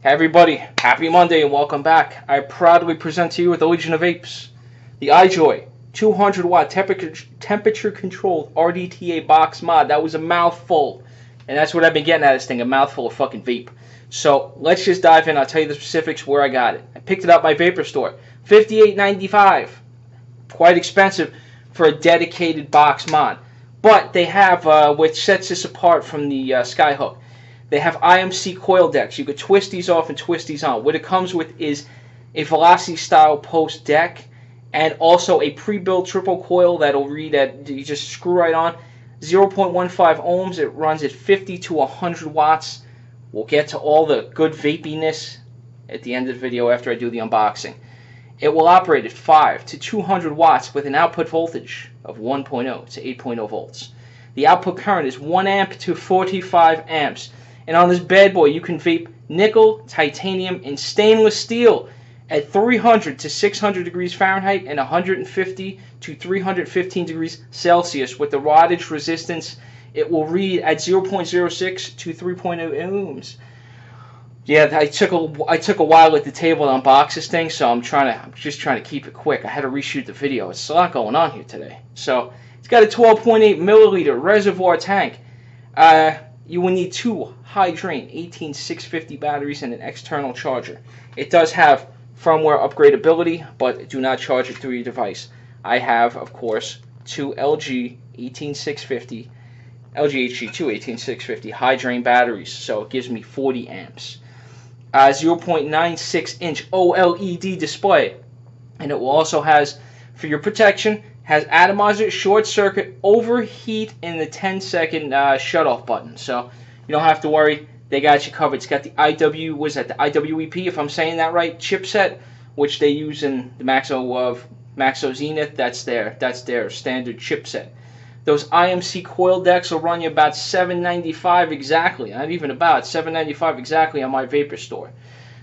Hey everybody, happy Monday and welcome back. I proudly present to you with the Legion of Apes, the iJoy 200 watt temperature controlled RDTA box mod. That was a mouthful, and that's what I've been getting out of this thing, a mouthful of fucking vape. So let's just dive in. I'll tell you the specifics where I got it. I picked it up at my vapor store, $58.95. Quite expensive for a dedicated box mod. But they have, which sets this apart from the SkyHook, they have IMC coil decks. You could twist these off and twist these on. What it comes with is a Velocity style post deck and also a pre-built triple coil that'll read at, you just screw right on, 0.15 ohms. It runs at 50 to 100 watts. We'll get to all the good vapiness at the end of the video after I do the unboxing. It will operate at 5 to 200 watts with an output voltage of 1.0 to 8.0 volts. The output current is 1 amp to 45 amps. And on this bad boy, you can vape nickel, titanium, and stainless steel at 300 to 600 degrees Fahrenheit and 150 to 315 degrees Celsius. With the wattage resistance, it will read at 0.06 to 3.0 ohms. Yeah, I took a while at the table to unbox this thing, so I'm just trying to keep it quick. I had to reshoot the video. It's a lot going on here today. So it's got a 12.8 milliliter reservoir tank. You will need two high-drain 18650 batteries and an external charger. It does have firmware upgradability, but do not charge it through your device. I have, of course, two LG HG2 18650 high-drain batteries, so it gives me 40 amps. 0.96-inch OLED display, and it will also has, for your protection, has atomizer, short circuit, overheat, and the 10-second shut-off button. So you don't have to worry. They got you covered. It's got the IWEP, if I'm saying that right, chipset, which they use in the Maxo Zenith. That's their standard chipset. Those IMC coil decks will run you about $7.95 exactly. Not even about $7.95 exactly on my vapor store.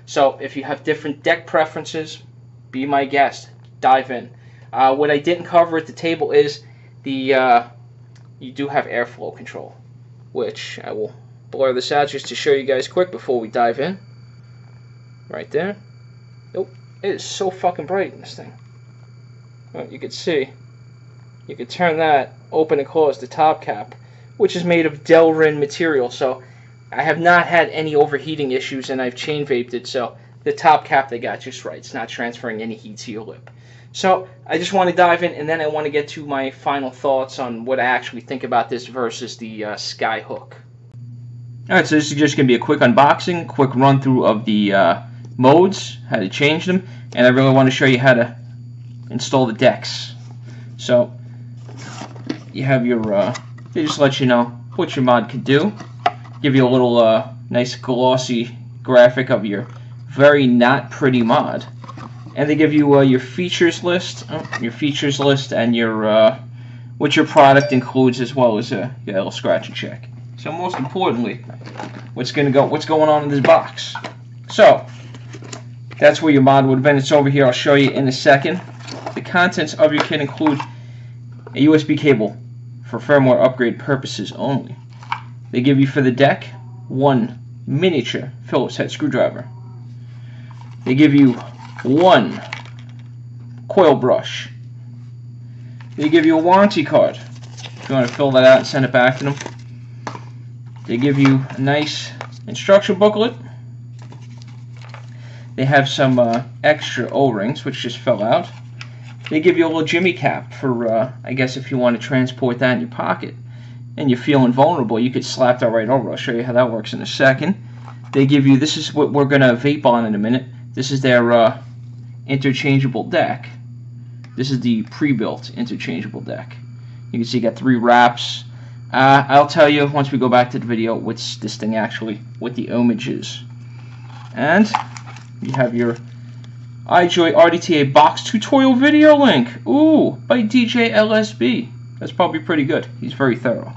So if you have different deck preferences, be my guest. Dive in. What I didn't cover at the table is the you do have airflow control, which I will blur this out just to show you guys quick before we dive in. Right there. Nope, it is so fucking bright in this thing. Well, you can see. You can turn that, open and close the top cap, which is made of Delrin material. So I have not had any overheating issues, and I've chain vaped it. So the top cap they got just right. It's not transferring any heat to your lip. So I just want to dive in, and then I want to get to my final thoughts on what I actually think about this versus the SkyHook. Alright, so this is just going to be a quick unboxing, quick run through of the modes, how to change them, and I really want to show you how to install the decks. So you have your, they just let you know what your mod can do, give you a little nice glossy graphic of your very not pretty mod. And they give you your features list, and your what your product includes, as well as your little scratch and check. So most importantly, what's going on in this box. So that's where your mod would have been. It's over here. I'll show you in a second. The contents of your kit include a USB cable for firmware upgrade purposes only. They give you for the deck one miniature Phillips head screwdriver. They give you one coil brush. They give you a warranty card if you want to fill that out and send it back to them. They give you a nice instruction booklet. They have some extra O-rings which just fell out. They give you a little jimmy cap for, I guess, if you want to transport that in your pocket and you're feeling vulnerable, you could slap that right over. I'll show you how that works in a second. They give you, this is what we're going to vape on in a minute. This is their interchangeable deck. This is the pre-built interchangeable deck. You can see you got 3 wraps. I'll tell you once we go back to the video what's this thing actually, what the ohmage is. And you have your iJoy RDTA box tutorial video link. Ooh, by DJ LSB. That's probably pretty good. He's very thorough.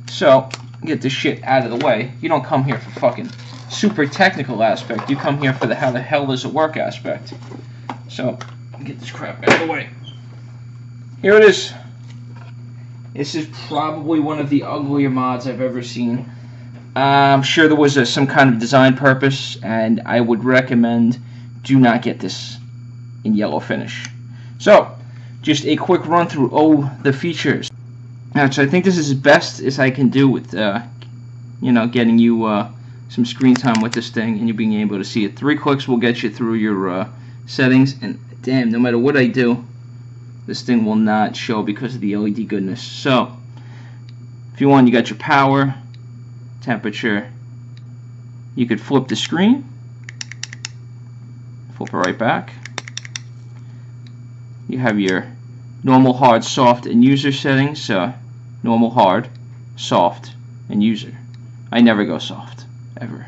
So, get this shit out of the way. You don't come here for fucking super technical aspect. You come here for the how the hell does it work aspect. So, get this crap out of the way. Here it is. This is probably one of the uglier mods I've ever seen. I'm sure there was some kind of design purpose, and I would recommend do not get this in yellow finish. So, just a quick run through the features. Alright, so I think this is as best as I can do with, getting you some screen time with this thing and you being able to see it. 3 clicks will get you through your settings, and damn, no matter what I do, this thing will not show because of the LED goodness. So, if you want, you got your power, temperature. You could flip the screen, flip it right back. You have your normal, hard, soft, and user settings. Normal, hard, soft, and user. I never go soft, ever.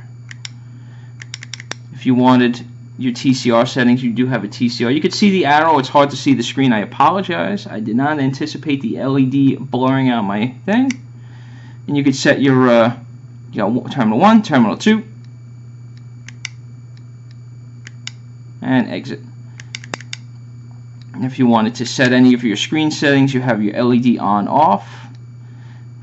If you wanted your TCR settings, you do have a TCR. You could see the arrow. It's hard to see the screen. I apologize. I did not anticipate the LED blurring out my thing. And you could set your terminal 1, terminal 2, and exit. And if you wanted to set any of your screen settings, you have your LED on, off,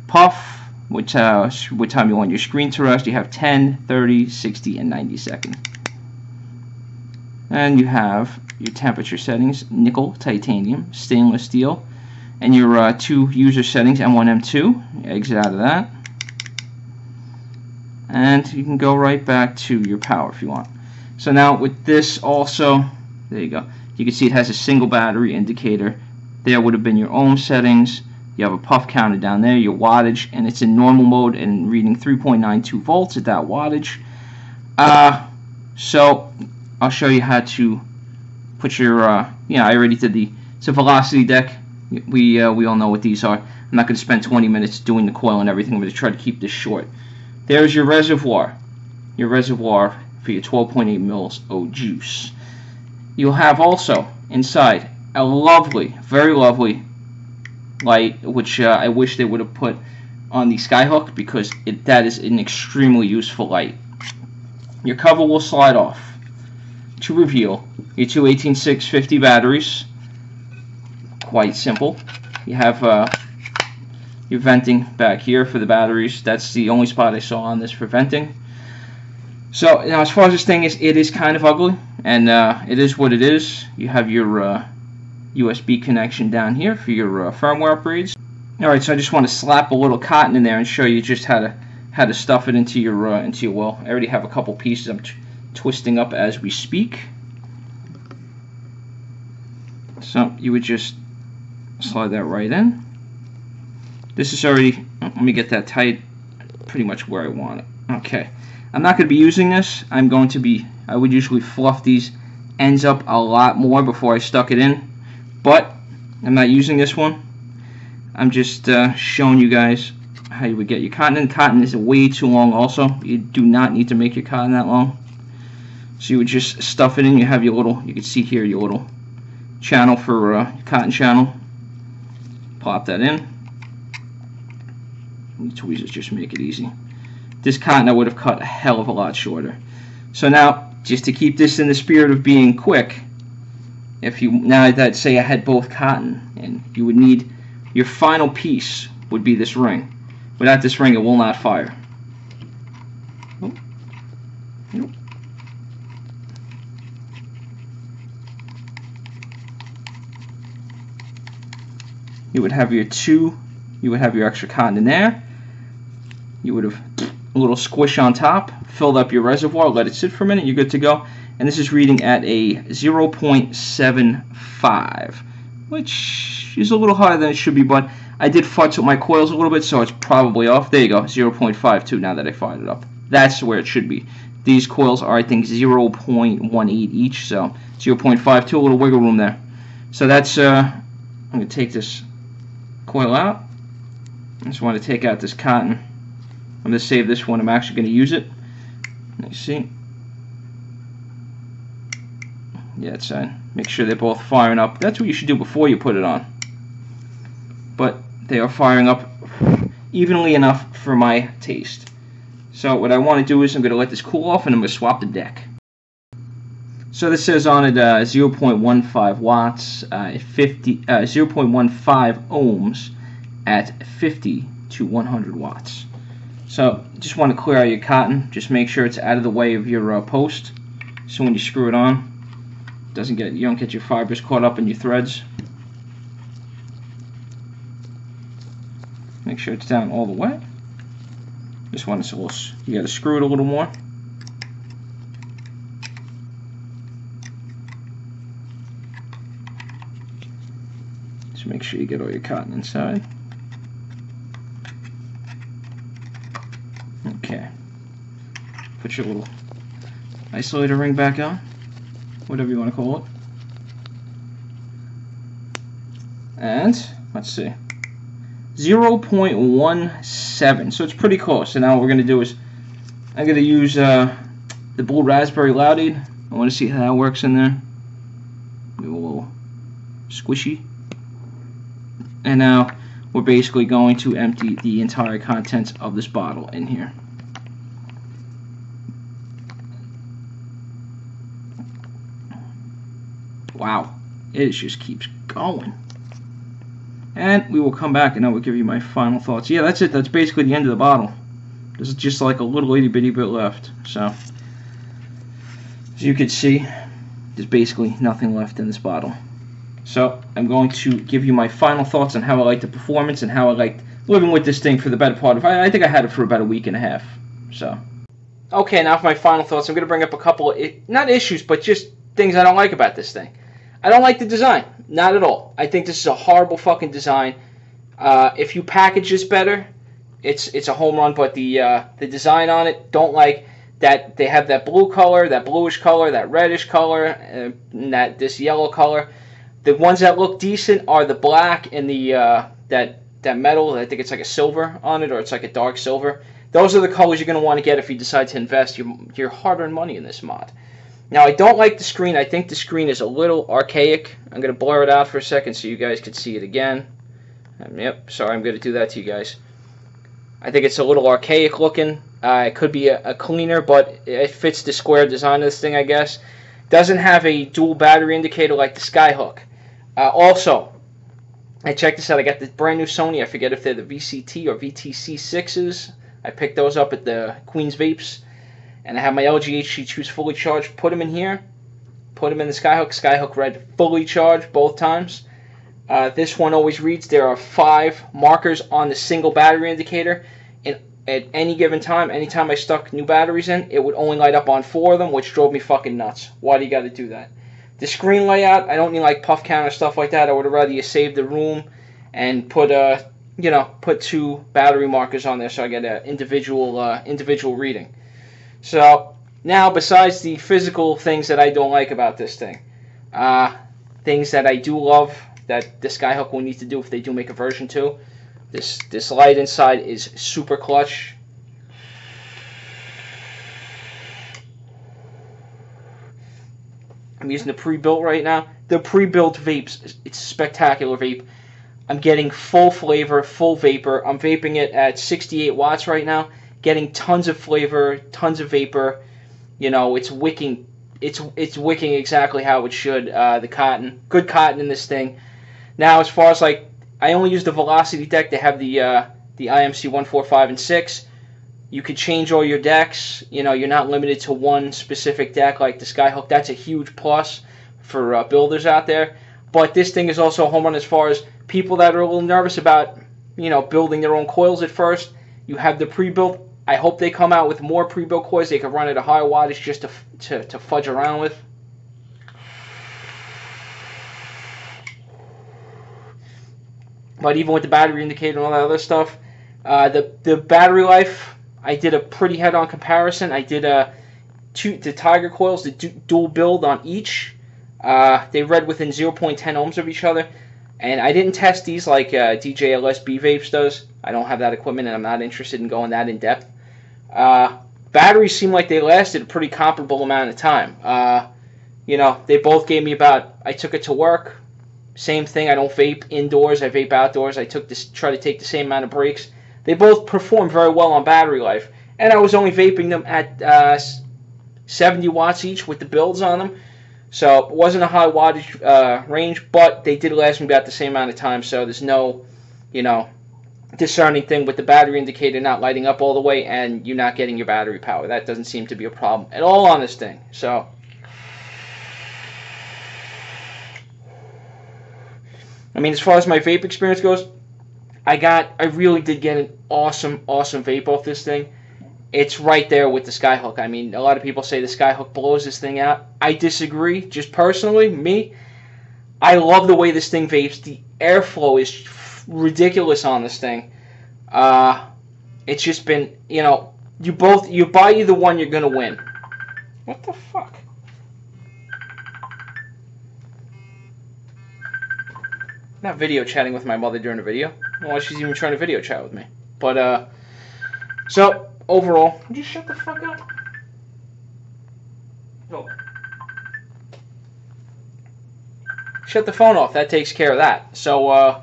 puff, what time you want your screen to rest. You have 10, 30, 60, and 90 seconds. And you have your temperature settings: nickel, titanium, stainless steel, and your 2 user settings, M1, M2. Exit out of that. And you can go right back to your power if you want. So now with this also, there you go. You can see it has a single battery indicator. There would have been your ohm settings. You have a puff counter down there, your wattage, and it's in normal mode and reading 3.92 volts at that wattage. So I'll show you how to put your, I already did it's a velocity deck. We all know what these are. I'm not going to spend 20 minutes doing the coil and everything. I'm going to try to keep this short. There's your reservoir for your 12.8 mils of juice. You'll have also inside a lovely, very lovely light, which I wish they would have put on the SkyHook, because that is an extremely useful light. Your cover will slide off to reveal your 2 18650 batteries. Quite simple. You have your venting back here for the batteries. That's the only spot I saw on this for venting. So now, as far as this thing is, it is kind of ugly, and it is what it is. You have your USB connection down here for your firmware upgrades. Alright, so I just want to slap a little cotton in there and show you just how to stuff it into your well. I already have a couple pieces I'm twisting up as we speak. So you would just slide that right in. This is already, let me get that tight, pretty much where I want it. Okay, I'm not going to be using this. I would usually fluff these ends up a lot more before I stuck it in, but I'm not using this one. I'm just showing you guys how you would get your cotton in. Cotton is way too long also. You do not need to make your cotton that long. So you would just stuff it in. You have your little, you can see here, your little channel for your cotton channel. Plop that in. And tweezers just make it easy. This cotton I would have cut a hell of a lot shorter. So now, just to keep this in the spirit of being quick, now that say I had both cotton, and you would need, your final piece would be this ring. Without this ring, it will not fire. Oh. Nope. You would have your extra cotton in there. You would have a little squish on top, filled up your reservoir, let it sit for a minute, you're good to go. And this is reading at a 0.75, which is a little higher than it should be, but I did futz with my coils a little bit, so it's probably off. There you go, 0.52 now that I fired it up. That's where it should be. These coils are, I think, 0.18 each, so 0.52, a little wiggle room there. So that's, I'm going to take this coil out. I just want to take out this cotton. I'm going to save this one. I'm actually going to use it. Let me see. Yeah, it's make sure they're both firing up. That's what you should do before you put it on. But they are firing up evenly enough for my taste. So what I want to do is I'm going to let this cool off, and I'm going to swap the deck. So this says on it 0.15 watts, 0.15 ohms at 50 to 100 watts. So just want to clear out your cotton. Just make sure it's out of the way of your post, so when you screw it on, you don't get your fibers caught up in your threads. Make sure it's down all the way. This one is a little, you got to screw it a little more. Just make sure you get all your cotton inside. Okay. Put your little isolator ring back on, whatever you want to call it. And let's see, 0.17, so it's pretty close. And now what we're going to do is I'm going to use the blue raspberry loudade. I want to see how that works in there. Do a little squishy. And now we're basically going to empty the entire contents of this bottle in here. Wow, it just keeps going. And we will come back and I will give you my final thoughts. Yeah, that's it. That's basically the end of the bottle. There's just like a little itty bitty bit left. So, as you can see, there's basically nothing left in this bottle. So I'm going to give you my final thoughts on how I liked the performance and how I liked living with this thing for the better part of, I think I had it for about a week and a half. So, okay, now for my final thoughts. I'm going to bring up a couple of, not issues, but just things I don't like about this thing. I don't like the design. Not at all. I think this is a horrible fucking design. If you package this better, it's a home run, but the design on it, don't like that they have that blue color, that bluish color, that reddish color, and this yellow color. The ones that look decent are the black and the that metal. I think it's like a silver on it, or it's like a dark silver. Those are the colors you're going to want to get if you decide to invest your hard-earned money in this mod. Now, I don't like the screen. I think the screen is a little archaic. I'm going to blur it out for a second so you guys can see it again. Yep, sorry, I'm going to do that to you guys. I think it's a little archaic looking. It could be a cleaner, but it fits the square design of this thing, I guess. Doesn't have a dual battery indicator like the SkyHook. Also, I checked this out. I got the brand new Sony. I forget if they're the VCT or VTC 6s. I picked those up at the Queen's Vapes. And I have my LG HC2s fully charged. Put them in here. Put them in the SkyHook. SkyHook read fully charged both times. This one always reads there are 5 markers on the single battery indicator. And at any given time, anytime I stuck new batteries in, it would only light up on 4 of them, which drove me fucking nuts. Why do you got to do that? The screen layout, I don't need like puff count or stuff like that. I would have rather you save the room and put put 2 battery markers on there so I get an individual reading. So now, besides the physical things that I don't like about this thing, things that I do love that the SkyHook will need to do if they do make a version 2. This light inside is super clutch. I'm using the pre-built right now. The pre-built vapes, it's a spectacular vape. I'm getting full flavor, full vapor. I'm vaping it at 68 watts right now, getting tons of flavor, tons of vapor. You know, it's wicking. It's wicking exactly how it should. The cotton, good cotton in this thing. Now, as far as like, I only use the Velocity deck. They have the IMC 1, 4, 5, and 6. You could change all your decks. You know, you're not limited to one specific deck like the SkyHook. That's a huge plus for builders out there. But this thing is also a home run as far as people that are a little nervous about, you know, building their own coils at first. You have the pre-built. I hope they come out with more pre-built coils they can run at a higher wattage just to fudge around with. But even with the battery indicator and all that other stuff, the battery life, I did a pretty head-on comparison. I did the Tiger coils, the dual build on each. They read within 0.10 ohms of each other. And I didn't test these like DJLSB Vapes does. I don't have that equipment and I'm not interested in going that in depth. Batteries seem like they lasted a pretty comparable amount of time. You know, they both gave me about, I took it to work. Same thing, I don't vape indoors, I vape outdoors. I try to take the same amount of breaks. They both perform very well on battery life. And I was only vaping them at 70 watts each with the builds on them. So it wasn't a high wattage range, but they did last me about the same amount of time. So there's no, you know, discerning thing with the battery indicator not lighting up all the way and you not getting your battery power. That doesn't seem to be a problem at all on this thing. So, I mean, as far as my vape experience goes, I really did get an awesome vape off this thing. It's right there with the SkyHook. I mean, a lot of people say the SkyHook blows this thing out. I disagree. Just personally, me, I love the way this thing vapes. The airflow is ridiculous on this thing. It's just been, you know, you buy either one, you're gonna win. What the fuck? I'm not video chatting with my mother during the video. I don't know why she's even trying to video chat with me. But, so, overall, would you shut the fuck up? No. Shut the phone off. That takes care of that. So,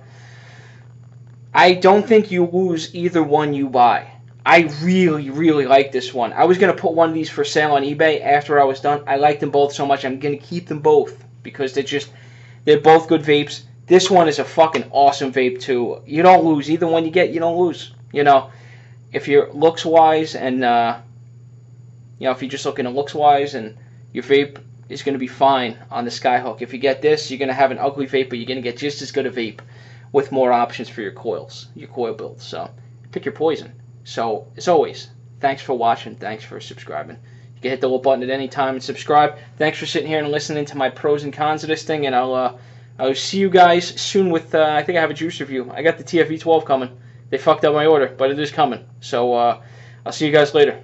I don't think you lose either one you buy. I really like this one. I was going to put one of these for sale on eBay after I was done. I like them both so much, I'm going to keep them both because they're both good vapes. This one is a fucking awesome vape too. You don't lose. Either one you get, you don't lose. You know, if you're looks-wise and, you know, if you're just looking at looks-wise and your vape is going to be fine on the SkyHook. If you get this, you're going to have an ugly vape, but you're going to get just as good a vape with more options for your coils, your coil build. So, pick your poison. So, as always, thanks for watching. Thanks for subscribing. You can hit the little button at any time and subscribe. Thanks for sitting here and listening to my pros and cons of this thing, and I'll see you guys soon with, I think I have a juice review. I got the TFE 12 coming. They fucked up my order, but it is coming. So, I'll see you guys later.